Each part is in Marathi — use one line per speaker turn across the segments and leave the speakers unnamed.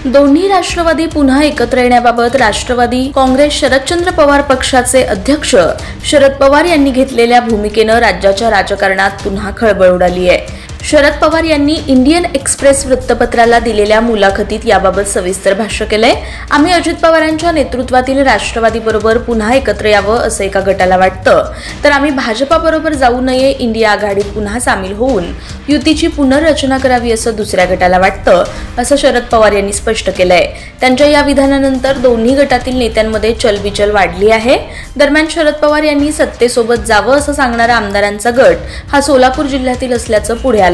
दोन्ही राष्ट्रवादी पुन्हा एकत्र येण्याबाबत राष्ट्रवादी काँग्रेस शरदचंद्र पवार पक्षाचे अध्यक्ष शरद पवार यांनी घेतलेल्या भूमिकेने राज्याच्या राजकारणात पुन्हा खळबळ उडाली आहे। शरद पवार यांनी इंडियन एक्सप्रेस वृत्तपत्राला दिलेल्या मुलाखतीत याबाबत सविस्तर भाष्य केलंय। आम्ही अजित पवारांच्या नेतृत्वातील राष्ट्रवादी बरोबर पुन्हा एकत्र यावं असं एका गटाला वाटतं, तर आम्ही भाजपा बरोबर जाऊ नये, इंडिया आघाडीत पुन्हा सामील होऊन युतीची पुनर्रचना करावी असं दुसऱ्या गटाला वाटतं, असं शरद पवार यांनी स्पष्ट केलंय। त्यांच्या या विधानानंतर दोन्ही गटातील नेत्यांमध्ये चलबिचल वाढली आहे। दरम्यान शरद पवार यांनी सत्तेसोबत जावं असं सांगणारा आमदारांचा गट हा सोलापूर जिल्ह्यातील असल्याचं पुढे आलंय।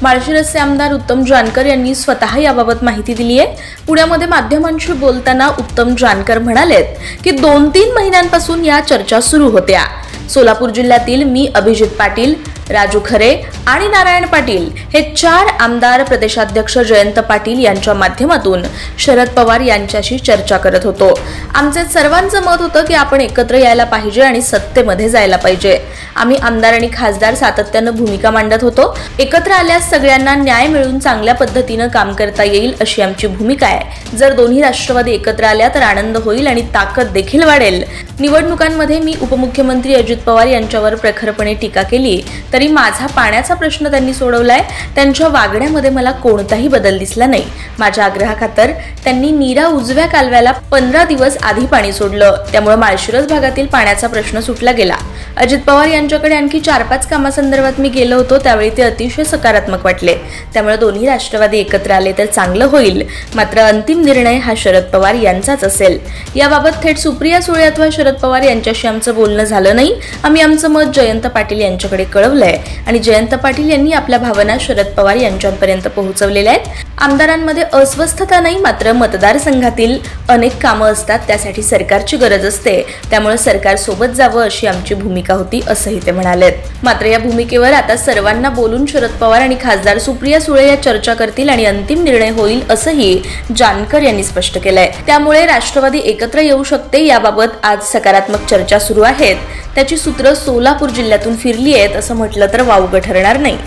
माळशिरसचे आमदार उत्तम जानकर यांनी स्वतः याबाबत माहिती दिली आहे। पुण्यामध्ये माध्यमांशी बोलताना उत्तम जानकर म्हणालेत की 2-3 महिन्यांपासून या चर्चा सुरू होत्या। सोलापूर जिल्ह्यातील मी, अभिजित पाटील, राजू खरे आणि नारायण पाटील हे 4 आमदार प्रदेशाध्यक्ष जयंत पाटील यांच्या माध्यमातून शरद पवार यांच्याशी चर्चा करत होतो। आमचे सर्वांचं मत होतं की आपण एकत्र यायला पाहिजे आणि सत्तेमध्ये जायला पाहिजे। आम्ही आमदार आणि खासदार सातत्यानं भूमिका मांडत होतो। एकत्र आल्यास सगळ्यांना न्याय मिळून चांगल्या पद्धतीनं काम करता येईल अशी आमची भूमिका आहे। जर दोन्ही राष्ट्रवादी एकत्र आल्या तर आनंद होईल आणि ताकद देखील वाढेल। निवडणुकांमध्ये मी उपमुख्यमंत्री अजित पवार यांच्यावर प्रखरपणे टीका केली तरी माझा पाण्याचा प्रश्न त्यांनी सोडवलाय। त्यांच्या वागण्यामध्ये मला कोणताही बदल दिसला नाही। माझ्या आग्रहाखातर त्यांनी नीरा उजव्या कालव्याला 15 दिवस आधी पाणी सोडलं, त्यामुळे माळशिरस भागातील पाण्याचा प्रश्न सुटला गेला। अजित पवार यांच्याकडे आणखी 4-5 कामासंदर्भात मी गेलो होतो, त्यावेळी ते अतिशय सकारात्मक वाटले। त्यामुळे दोन्ही राष्ट्रवादी एकत्र आले तर चांगलं होईल, मात्र अंतिम निर्णय हा शरद पवार यांचाच असेल। याबाबत थेट सुप्रिया सुळे अथवा शरद पवार यांच्याशी आमचं बोलणं झालं नाही। आम्ही आमचं मत जयंत पाटील यांच्याकडे कळवलंय आणि जयंत पाटील यांनी आपल्या भावना शरद पवार यांच्यापर्यंत पोहोचवलेल्या आहेत। आमदारांमध्ये अस्वस्थता नाही, मात्र मतदारसंघातील अनेक कामं असतात, त्यासाठी सरकारची गरज असते, त्यामुळे सरकार सोबत जावं अशी आमची भूमिका होती असंही ते म्हणालेत। मात्र या भूमिकेवर आता सर्वांना बोलून शरद पवार आणि खासदार सुप्रिया सुळे या चर्चा करतील आणि अंतिम निर्णय होईल असंही जानकर यांनी स्पष्ट केलंय। त्यामुळे राष्ट्रवादी एकत्र येऊ शकते याबाबत आज सकारात्मक चर्चा सुरू आहेत। त्याची सूत्र सोलापूर जिल्ह्यातून फिरली आहेत असं म्हटलं तर वावगं ठरणार नाही।